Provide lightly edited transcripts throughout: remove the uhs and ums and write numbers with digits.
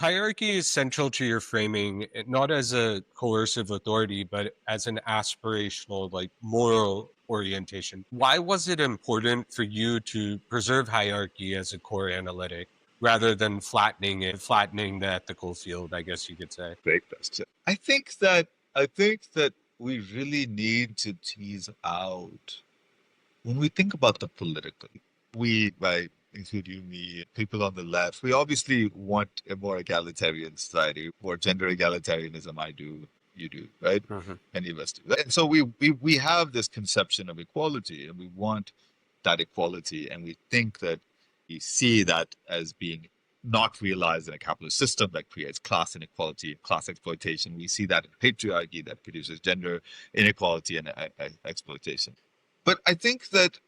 Hierarchy is central to your framing, not as a coercive authority, but as an aspirational, like moral orientation. Why was it important for you to preserve hierarchy as a core analytic rather than flattening the ethical field, I guess you could say? Great question. I think that we really need to tease out when we think about the political. We, by including me, people on the left, we obviously want a more egalitarian society, more gender egalitarianism. I do, you do, right? Hmm. Many of us do. And so we have this conception of equality, and we want that equality, and we think that we see that as being not realized in a capitalist system that creates class inequality, class exploitation. We see that in patriarchy that produces gender inequality and exploitation. But I think that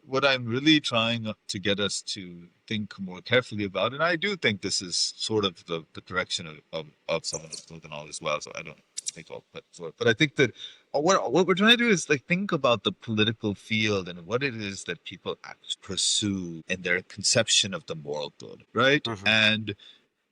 what I'm really trying to get us to think more carefully about, and I do think this is sort of the direction of some of the knowledge as well. So I don't think all, but I think that what we're trying to do is like think about the political field and what it is that people actually pursue in their conception of the moral good, right? Hmm.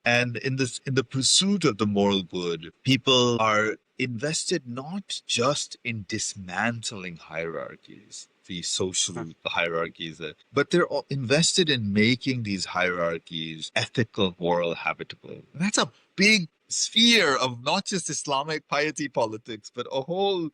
And in the pursuit of the moral good, people are invested not just in dismantling hierarchies, the social hierarchies, but they're all invested in making these hierarchies ethical, moral, habitable. And that's a big sphere of not just Islamic piety politics, but a whole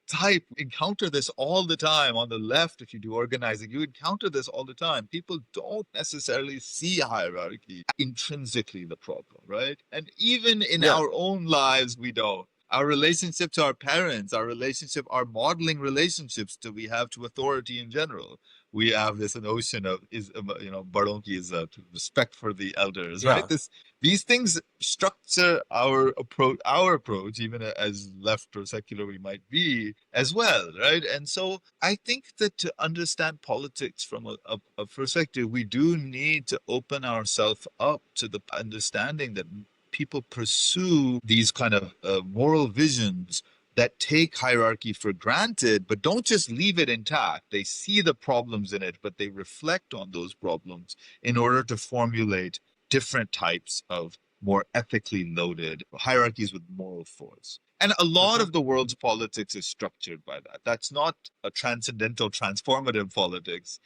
type encounter this all the time on the left. If you do organizing, you encounter this all the time. People don't necessarily see hierarchy intrinsically the problem, right? And even in Yeah. our own lives, we don't. Our relationship to our parents, our relationship, our modeling relationships that we have to authority in general. We have this notion of baron ki izzat, respect for the elders, right? Yeah. These things structure our approach, even as left or secular we might be, as well, right? And so I think that to understand politics from a perspective, we do need to open ourselves up to the understanding that people pursue these kind of moral visions that take hierarchy for granted, but don't just leave it intact. They see the problems in it, but they reflect on those problems in order to formulate different types of more ethically loaded hierarchies with moral force. And a lot Hmm. of the world's politics is structured by that. That's not a transcendental, transformative politics,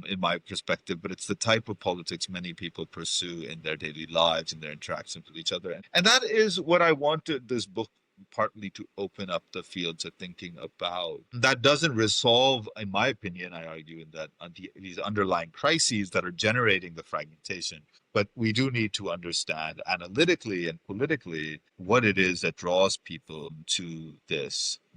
in my perspective, but it's the type of politics many people pursue in their daily lives, in their interactions with each other. And that is what I wanted this book partly to open up the fields of thinking about. That doesn't resolve, in my opinion, I argue, in that these underlying crises that are generating the fragmentation. But we do need to understand analytically and politically what it is that draws people to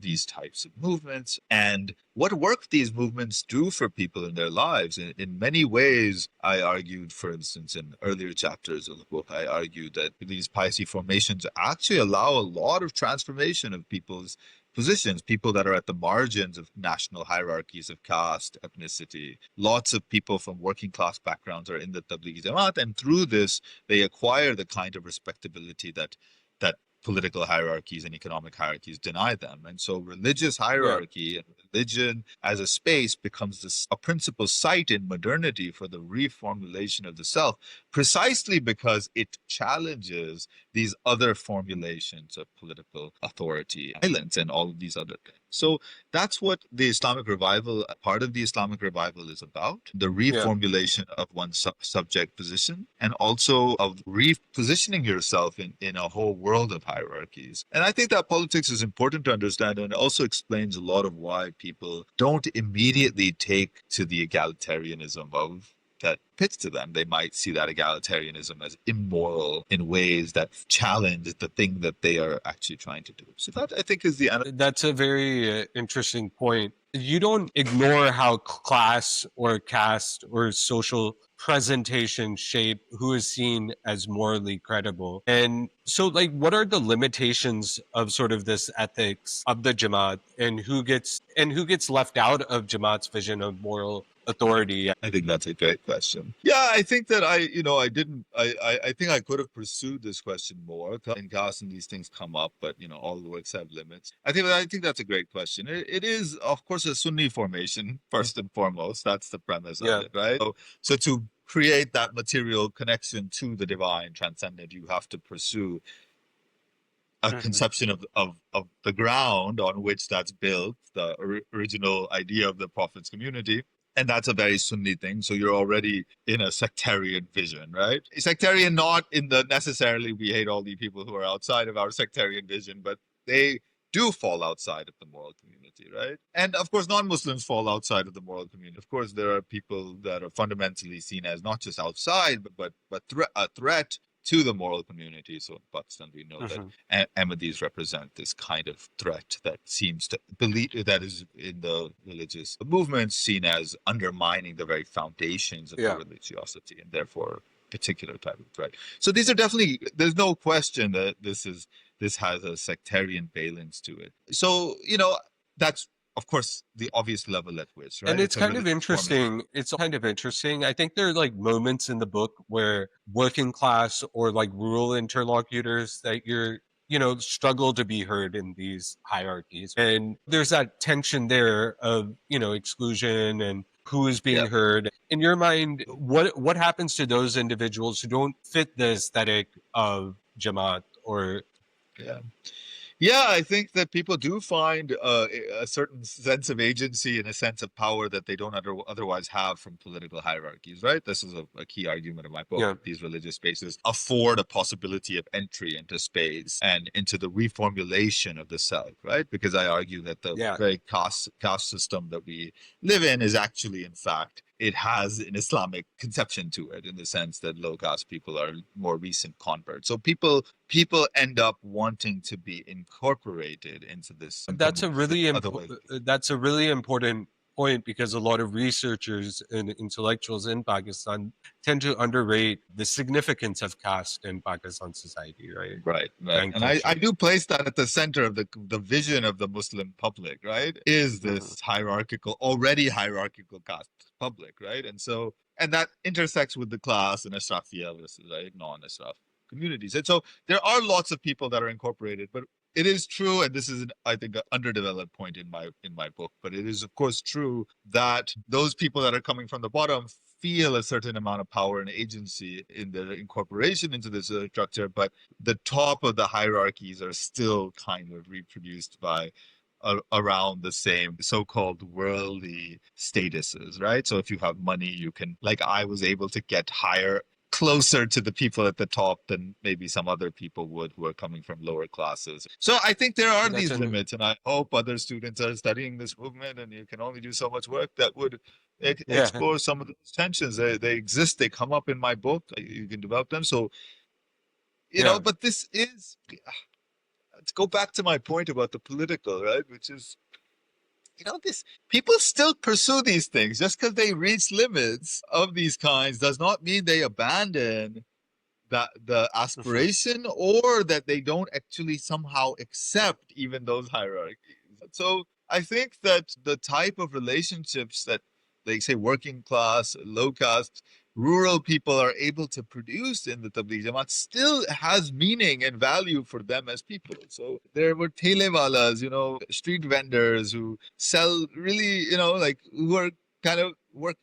these types of movements and what work these movements do for people in their lives. In many ways, I argued, for instance, in earlier chapters of the book, I argued that these piety formations actually allow a lot of transformation of people's positions, people that are at the margins of national hierarchies of caste, ethnicity. Lots of people from working class backgrounds are in the Tablighi Jamaat, and through this, they acquire the kind of respectability that political hierarchies and economic hierarchies deny them. And so religious Yeah. hierarchy and religion as a space becomes a principal site in modernity for the reformulation of the self, precisely because it challenges these other formulations of political authority, violence, and all of these other things. So that's what the Islamic revival, part of the Islamic revival is about, the Yeah. reformulation of one's subject position and also of repositioning yourself in a whole world of hierarchies. And I think that politics is important to understand, and it also explains a lot of why people don't immediately take to the egalitarianism of that pitch to them. They might see that egalitarianism as immoral in ways that challenge the thing that they are actually trying to do. So that I think is the That's a very interesting point. You don't ignore how class or caste or social presentation shape who is seen as morally credible. And so, like, what are the limitations of sort of this ethics of the Jamaat, and who gets left out of Jamaat's vision of moral authority? I think that's a great question. Yeah, I think that I didn't, I think I could have pursued this question more. In class and these things come up, but all the works have limits. I think that's a great question. It is, of course, a Sunni formation, first and foremost. That's the premise of Yeah. it, right? So to create that material connection to the divine transcendent, you have to pursue a Mhm. conception of the ground on which that's built, the original idea of the prophet's community. And that's a very Sunni thing. So you're already in a sectarian vision, right? Sectarian, not in the necessarily we hate all the people who are outside of our sectarian vision, but they do fall outside of the moral community, right? And of course, non-Muslims fall outside of the moral community. Of course, there are people that are fundamentally seen as not just outside, but a threat to the moral community. So in Pakistan, we know that Mhm. Ahmadis represent this kind of threat that seems to believe that is in the religious movement seen as undermining the very foundations of the Yeah. religiosity and therefore particular type of threat. So these are definitely, there's no question that this has a sectarian valence to it. So, that's of course the obvious level at which, And right? it's It's a kind of religious formula. interesting. It's kind of interesting. I think there are like moments in the book where working class or like rural interlocutors that struggle to be heard in these hierarchies. And there's that tension there of, exclusion and who is being Yeah. heard. In your mind, what happens to those individuals who don't fit the aesthetic of Jamaat or Yeah. Yeah, I think that people do find a certain sense of agency and a sense of power that they don't otherwise have from political hierarchies, right? This is a key argument of my book. yeah, These religious spaces afford a possibility of entry into space and into the reformulation of the self, right? Because I argue that the yeah, very caste system that we live in is actually, in fact, it has an Islamic conception to it in the sense that low caste people are more recent converts. So people end up wanting to be incorporated into this That's a community that really otherwise. that's a really important point because a lot of researchers and intellectuals in Pakistan tend to underrate the significance of caste in Pakistan society, right? Right, right. And And I culture. do place that at the center of the vision of the Muslim public, right? Is Mhm. this already hierarchical caste public, right? And that intersects with the class and Ashrafia versus right, non-Ashraf communities. And so there are lots of people that are incorporated, but it is true, and this is, I think, an underdeveloped point in my book. But it is, of course, true that those people that are coming from the bottom feel a certain amount of power and agency in their incorporation into this structure, but the top of the hierarchies are still kind of reproduced by around the same so-called worldly statuses, right? So if you have money, you can, like I was able to get higher, closer to the people at the top than maybe some other people would who are coming from lower classes. So I think there are That's these an limits, and I hope other students are studying this movement, and you can only do so much work that would yeah, explore some of those tensions. They exist, they come up in my book, you can develop them. So, yeah, but this is, to go back to my point about the political, right? Which is, this people still pursue these things just because they reach limits of these kinds does not mean they abandon that the mhm, aspiration or that they don't actually somehow accept even those hierarchies. So I think that the type of relationships that, like say, working class, low caste, rural people are able to produce in the Tablighi Jamaat still has meaning and value for them as people. So there were telewalas, street vendors who sell really, like who are kind of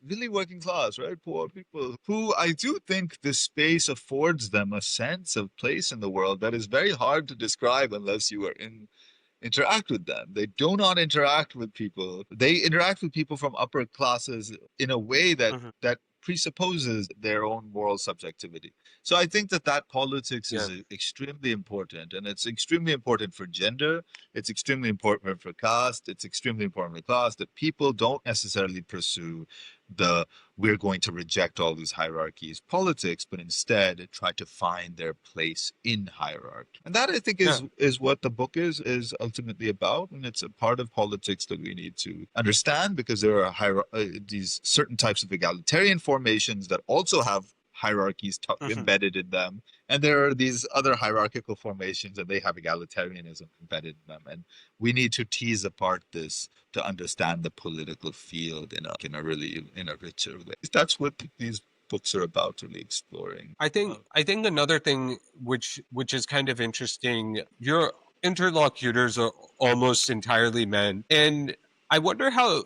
really working class, right? Poor people who I do think this space affords them a sense of place in the world that is very hard to describe unless you are in interact with them. They do not interact with people. They interact with people from upper classes in a way that mhm, that presupposes their own moral subjectivity. So I think that politics yeah, is extremely important, and it's extremely important for gender. It's extremely important for caste. It's extremely important for class that people don't necessarily pursue the we're going to reject all these hierarchies politics, but instead try to find their place in hierarchy. And that I think yeah. is what the book is ultimately about, and it's a part of politics that we need to understand because there are these certain types of egalitarian formations that also have hierarchies Mhm. embedded in them, and there are these other hierarchical formations and they have egalitarianism embedded in them, and we need to tease apart this to understand the political field in a richer way. That's what these books are about, really exploring. I think another thing which is kind of interesting, your interlocutors are almost entirely men. And I wonder how,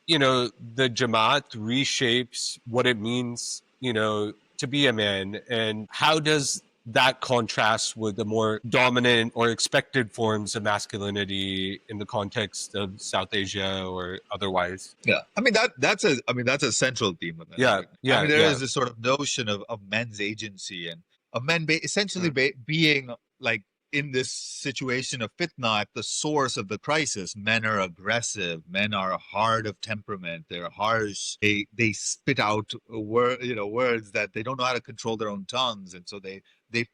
the Jamaat reshapes what it means, to be a man, and how does that contrast with the more dominant or expected forms of masculinity in the context of South Asia or otherwise? Yeah, I mean that's a central theme of that Yeah, argument. I yeah, mean, there yeah, is this sort of notion of men's agency and of men essentially mm, being like in this situation of fitna at the source of the crisis. Men are aggressive. Men are hard of temperament. They're harsh. They spit out words that they don't know how to control their own tongues, and so they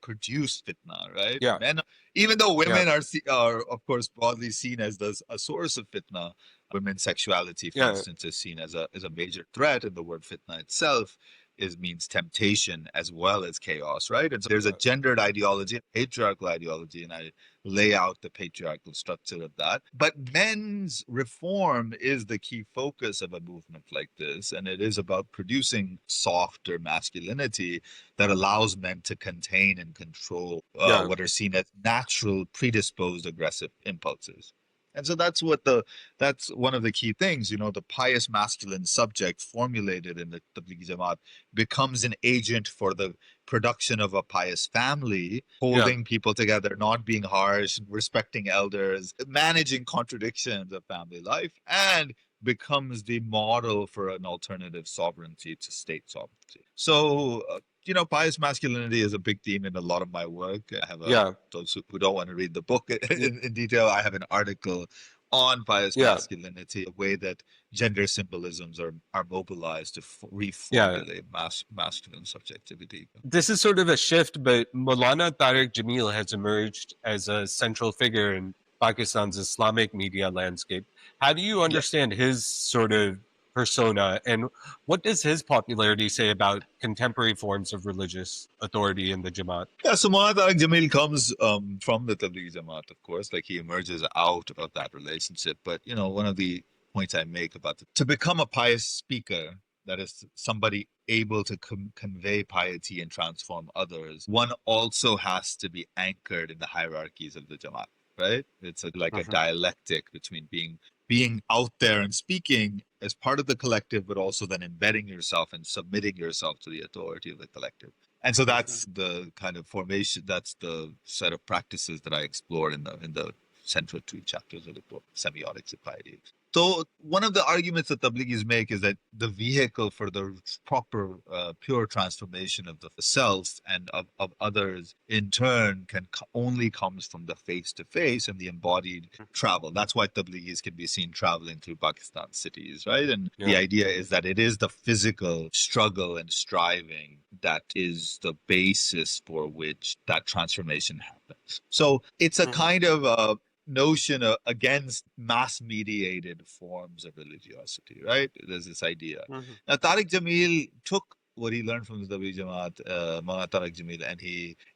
produce fitna, right? yeah, Men, even though yeah, women are of course broadly seen as a source of fitna. Women's sexuality, for yeah, instance, is seen as a major threat, and the word fitna itself means temptation as well as chaos, right? And so there's a gendered ideology, a patriarchal ideology, and I lay out the patriarchal structure of that. But men's reform is the key focus of a movement like this, and it is about producing softer masculinity that allows men to contain and control yeah, what are seen as natural, predisposed aggressive impulses. And so that's one of the key things, the pious masculine subject formulated in the Tablighi Jamaat becomes an agent for the production of a pious family, yeah, holding people together, not being harsh, respecting elders, managing contradictions of family life, and becomes the model for an alternative sovereignty to state sovereignty. So, pious masculinity is a big theme in a lot of my work. I have yeah, those who don't want to read the book in detail, I have an article on pious yeah, masculinity, a way that gender symbolisms are mobilized to yeah. reformulate masculine subjectivity. This is sort of a shift, but Maulana Tariq Jamil has emerged as a central figure in Pakistan's Islamic media landscape. How do you Yeah. understand his sort of persona, and what does his popularity say about contemporary forms of religious authority in the Jamaat? Yeah, so Muhammad Jamil comes from the Tablighi Jamaat, of course, like he emerges out of that relationship. But, one of the points I make about to become a pious speaker, that is somebody able to convey piety and transform others, one also has to be anchored in the hierarchies of the Jamaat, right? It's like a Mhm. dialectic between being out there and speaking as part of the collective, but also then embedding yourself and submitting yourself to the authority of the collective. And so Mhm. that's the kind of formation, that's the set of practices that I explore in the central two chapters of the book, Semiotics of Piety. So one of the arguments that Tablighis make is that the vehicle for the proper, pure transformation of the self and of others in turn only comes from the face-to-face and the embodied travel. That's why Tablighis can be seen traveling through Pakistan cities, right? And the Yeah. idea is that it is the physical struggle and striving that is the basis for which that transformation happens. So it's a Mhm. kind of notion against mass mediated forms of religiosity, right? There's this idea. Mhm. Now, Tariq Jamil took what he learned from the Tablighi Jamaat, Maulana Tariq Jamil,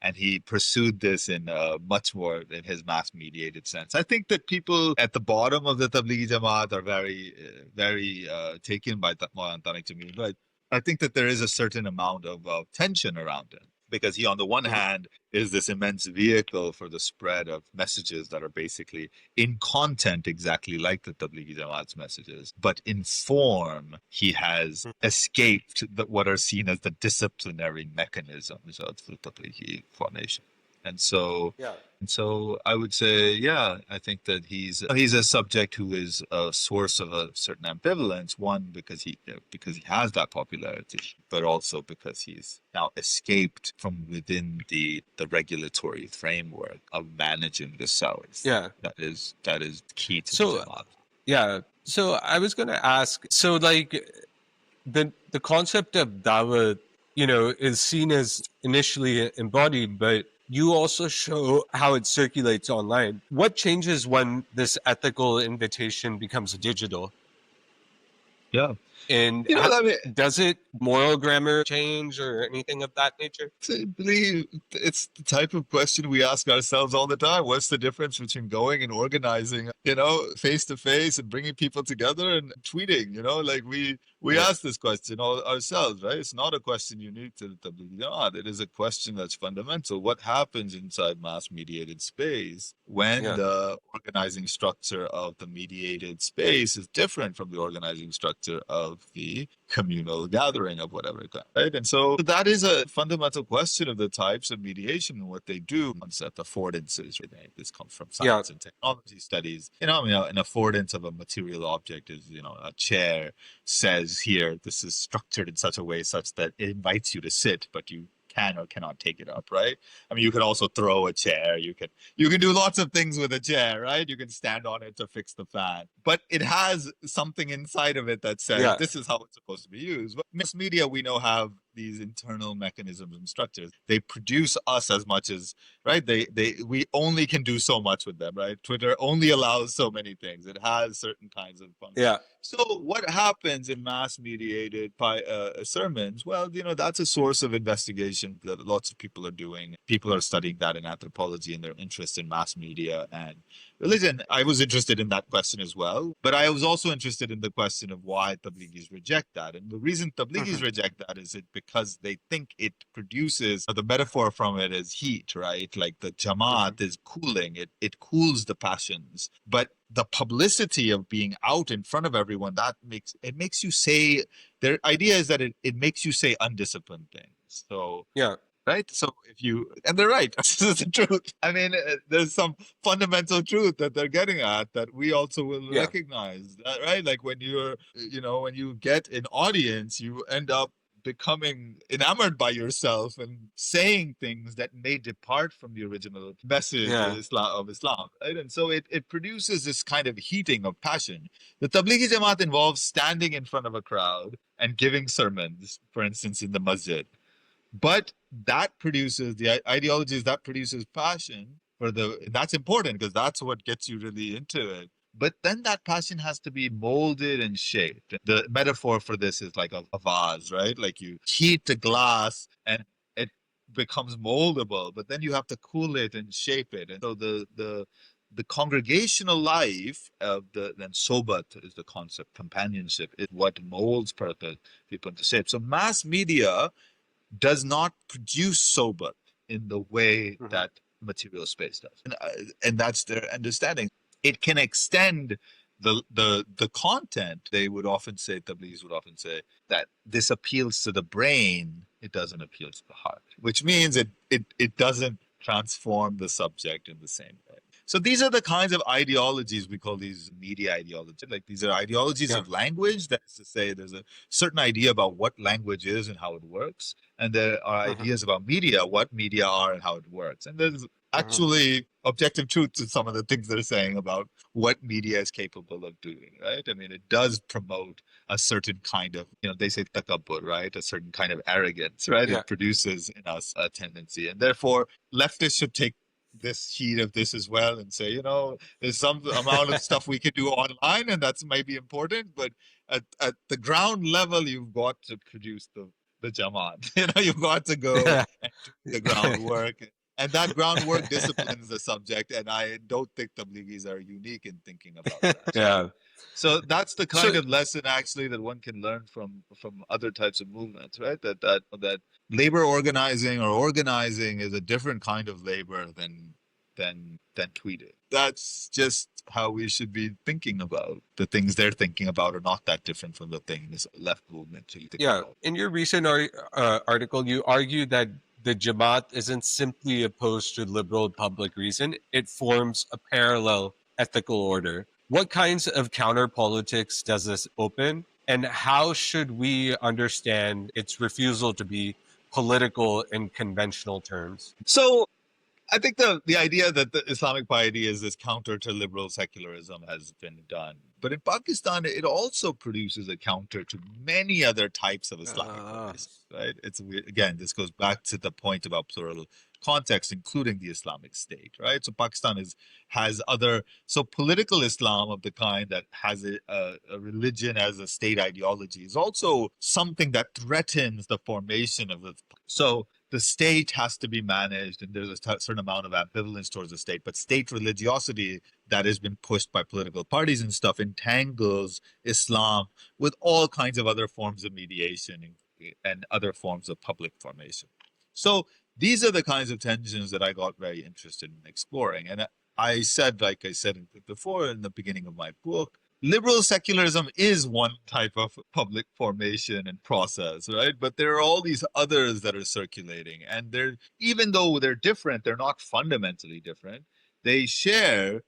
and he pursued this in much more in his mass mediated sense. I think that people at the bottom of the Tablighi Jamaat are very taken by Maulana Tariq Jamil, but I think that there is a certain amount of tension around it because he, on the one Mhm. hand, is this immense vehicle for the spread of messages that are basically in content exactly like the Tablighi Jamaat's messages, but in form, he has Mhm. escaped what are seen as the disciplinary mechanisms of the Tablighi formation. And so Yeah. and so I would say, yeah, I think that he's a subject who is a source of a certain ambivalence. One, because he has that popularity, but also because he's now escaped from within the regulatory framework of managing the South. Yeah. That is key to the So Jamaat. yeah. So I was going to ask. So like the concept of dawat, is seen as initially embodied, but you also show how it circulates online. What changes when this ethical invitation becomes digital? Yeah, And I mean, does it moral grammar change or anything of that nature? I believe it's the type of question we ask ourselves all the time. What's the difference between going and organizing, face to face and bringing people together and tweeting, like we Yeah. ask this question ourselves, right? It's not a question unique to the Tablighi Jamaat. It is a question that's fundamental. What happens inside mass mediated space when Yeah. the organizing structure of the mediated space is different from the organizing structure of the communal gathering of whatever kind, right? And so that is a fundamental question of the types of mediation and what they do. Concept affordances, right? This comes from Yeah. science and technology studies. An affordance of a material object is, a chair says here, this is structured in such a way such that it invites you to sit, but you can or cannot take it up, right? I mean, you can also throw a chair. You can do lots of things with a chair, right? You can stand on it to fix the fan, but it has something inside of it that says Yeah. this is how it's supposed to be used. But mass media, we know, have these internal mechanisms and structures. They produce us as much as, right? We only can do so much with them, right? Twitter only allows so many things. It has certain kinds of functions. Yeah. So what happens in mass mediated sermons? Well, that's a source of investigation that lots of people are doing. People are studying that in anthropology and their interest in mass media and religion. I was interested in that question as well, but I was also interested in the question of why Tablighis reject that. And the reason Tablighis Mhm. reject that is because they think it produces, the metaphor from it is heat, right? Like the Mhm. Jamaat is cooling, it cools the passions. But the publicity of being out in front of everyone, that makes you say, their idea is that it makes you say undisciplined things. So Yeah. right? So and they're right. This is the truth. I mean, there's some fundamental truth that they're getting at that we also will Yeah. recognize, that, right? Like when you get an audience, you end up becoming enamored by yourself and saying things that may depart from the original message Yeah. of Islam, right? And so it produces this kind of heating of passion. The Tablighi Jamaat involves standing in front of a crowd and giving sermons, for instance, in the masjid, but that produces the ideologies that produces passion that's important because that's what gets you really into it. But then that passion has to be molded and shaped. The metaphor for this is like a vase, right? Like you heat the glass and it becomes moldable, but then you have to cool it and shape it. And so the congregational life of then sobat is the concept, companionship is what molds people into shape. So mass media does not produce sobat in the way Mhm. that material space does, and that's their understanding. It can extend the content. They would often say, Tabligis would often say that this appeals to the brain. It doesn't appeal to the heart, which means it doesn't transform the subject in the same way. So these are the kinds of ideologies we call these media ideologies. Like these are ideologies Yeah. of language. That is to say, there's a certain idea about what language is and how it works. And there are Mhm. ideas about media, what media are and how it works. And there's Mhm. actually objective truth to some of the things they're saying about what media is capable of doing, right? I mean, it does promote a certain kind of, they say takabbur, right? A certain kind of arrogance, right? Yeah. It produces in us a tendency. And therefore, leftists should take this heat of this as well and say, there's some amount of stuff we can do online and that's maybe important, but at the ground level, you've got to produce the Jamaat. You've got to go and do the groundwork. And that groundwork disciplines the subject. And I don't think Tabligis are unique in thinking about that, right? Yeah. So that's the kind So of lesson actually that one can learn from other types of movements, right? That labor organizing or organizing is a different kind of labor than tweeting. That's just how we should be thinking about the things they're thinking about are not that different from the things left movement to think yeah, about. in your recent article, you argue that the Jamaat isn't simply opposed to liberal public reason; it forms a parallel ethical order. What kinds of counter politics does this open, and how should we understand its refusal to be political in conventional terms? So I think the idea that the Islamic piety is this counter to liberal secularism has been done. But in Pakistan, it also produces a counter to many other types of Islamic Uh, formation, right? Again, this goes back to the point about plural context, including the Islamic State, right? So Pakistan has other, so political Islam of the kind that has a religion as a state ideology is also something that threatens the formation of the. So the state has to be managed, and there's a certain amount of ambivalence towards the state. But state religiosity that has been pushed by political parties and stuff entangles Islam with all kinds of other forms of mediation and other forms of public formation. So these are the kinds of tensions that I got very interested in exploring. And I said, like I said before in the beginning of my book, liberal secularism is one type of public formation and process, right? But there are all these others that are circulating, and they're, even though they're different, they're not fundamentally different. They share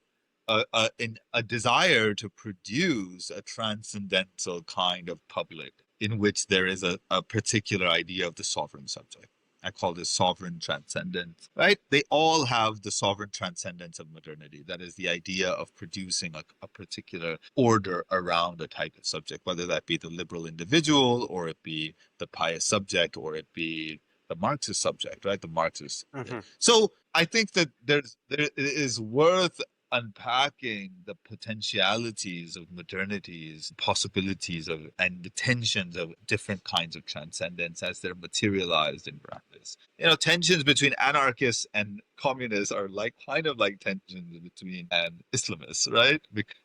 a desire to produce a transcendental kind of public in which there is a particular idea of the sovereign subject. I call this sovereign transcendence, right? They all have the sovereign transcendence of modernity. That is the idea of producing a particular order around a type of subject, whether that be the liberal individual, or it be the pious subject, or it be the Marxist subject, right? The Marxist. Mhm. So I think that there it is worth unpacking the potentialities of modernities, possibilities of, and the tensions of different kinds of transcendence as they're materialized in practice. You know, tensions between anarchists and communists are like kind of like tensions between Islamists, right? Because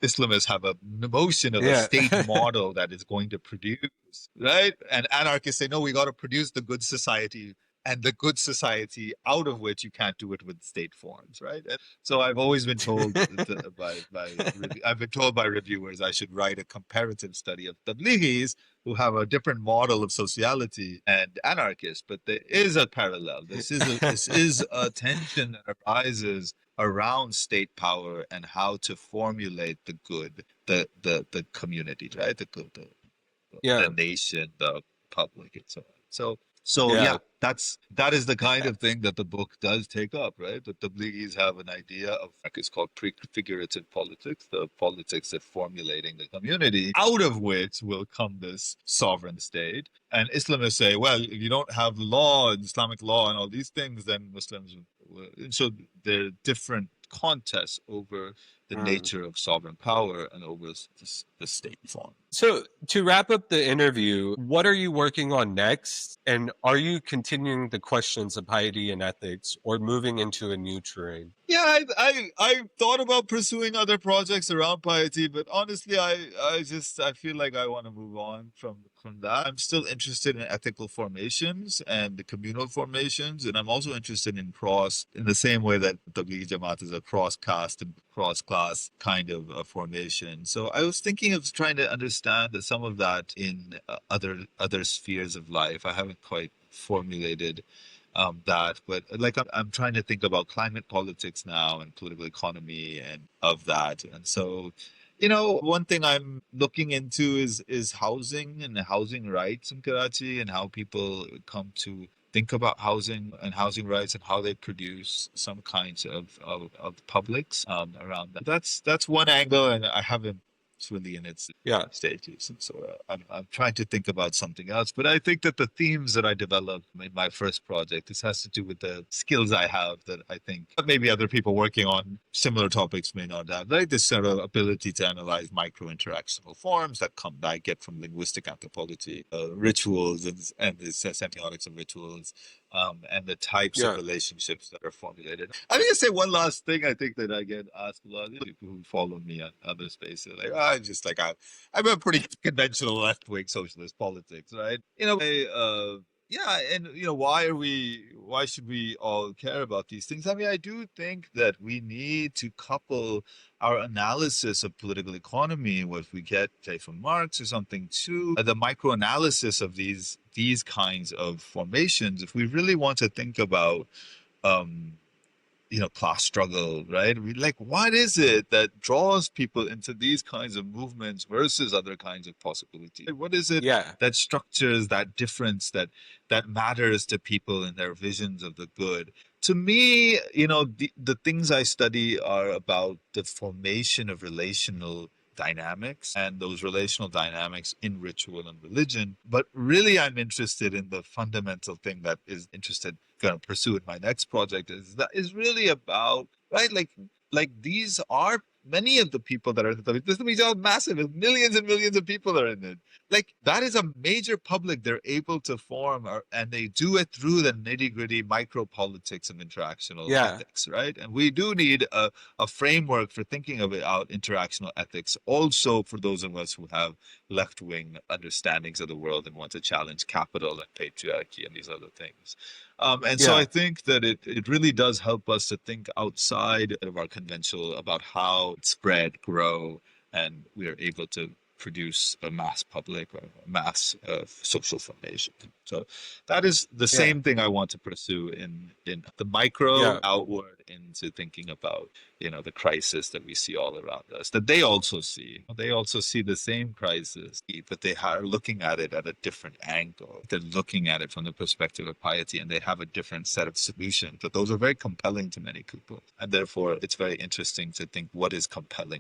Islamists have a notion of a Yeah. state model that is going to produce, right? And anarchists say, no, we got to produce the good society, and the good society out of which you can't do it with state forms, right? And so I've always been told I've been told by reviewers I should write a comparative study of Tablighis who have a different model of sociality and anarchists, but there is a parallel. This is a tension that arises around state power and how to formulate the good, the community, right? The Yeah. nation, the public, and so on. So Yeah. yeah, that is the kind of thing that the book does take up, right? The Tablighis have an idea of, it's called prefigurative politics, the politics of formulating the community, out of which will come this sovereign state. And Islamists say, well, if you don't have law, Islamic law, and all these things, then Muslims will. So there are different contests over the Mm. nature of sovereign power and over the state form. So, to wrap up the interview, what are you working on next? And are you continuing the questions of piety and ethics, or moving into a new terrain? Yeah, I thought about pursuing other projects around piety, but honestly, I feel like I want to move on from that. I'm still interested in ethical formations and the communal formations, and I'm also interested in cross, in the same way that Tablighi Jamaat is a cross caste and cross class kind of formation. So I was thinking of trying to understand some of that in other spheres of life. I haven't quite formulated that. But like I'm trying to think about climate politics now and political economy and of that. And so, you know, one thing I'm looking into is housing and housing rights in Karachi, and how people come to think about housing and housing rights, and how they produce some kinds of publics around that. That's one angle, and I haven't, it's really in its Yeah. stages. And so I'm trying to think about something else. But I think that the themes that I developed in my first project, this has to do with the skills I have that I think maybe other people working on similar topics may not have. Like this sort of ability to analyze micro interactional forms that I get from linguistic anthropology, rituals and the semiotics of rituals, and the types of Yeah. relationships that are formulated. I'm going to say one last thing. I think that I get asked a lot of people who follow me on other spaces, like, I'm a pretty conventional left wing socialist politics, right? You know, yeah, and you know, why should we all care about these things? I mean, I do think that we need to couple our analysis of political economy, what we get, say, from Marx or something, to the microanalysis of these kinds of formations. If we really want to think about um, you know, class struggle, right? Like, what is it that draws people into these kinds of movements versus other kinds of possibilities? What is it Yeah. that structures that difference, that matters to people in their visions of the good? To me, you know, the things I study are about the formation of relational dynamics, and those relational dynamics in ritual and religion. But really, I'm interested in the fundamental thing that is interested going to pursue in my next project, is really about, right, like these are many of the people that are in the, these are massive, millions and millions of people are in it. Like, that is a major public they're able to form, and they do it through the nitty gritty micro politics of interactional Yeah. ethics, right? And we do need a framework for thinking about interactional ethics, also for those of us who have left wing understandings of the world and want to challenge capital and patriarchy and these other things. And so I Yeah. think that it really does help us to think outside of our conventional about how spread, grow, and we are able to produce a mass public or a mass social formation. So that is the Yeah. same thing I want to pursue in the micro Yeah. outward into thinking about, the crisis that we see all around us, that they also see. They also see the same crisis, but they are looking at it at a different angle. They're looking at it from the perspective of piety, and they have a different set of solutions. But those are very compelling to many people. And therefore, it's very interesting to think what is compelling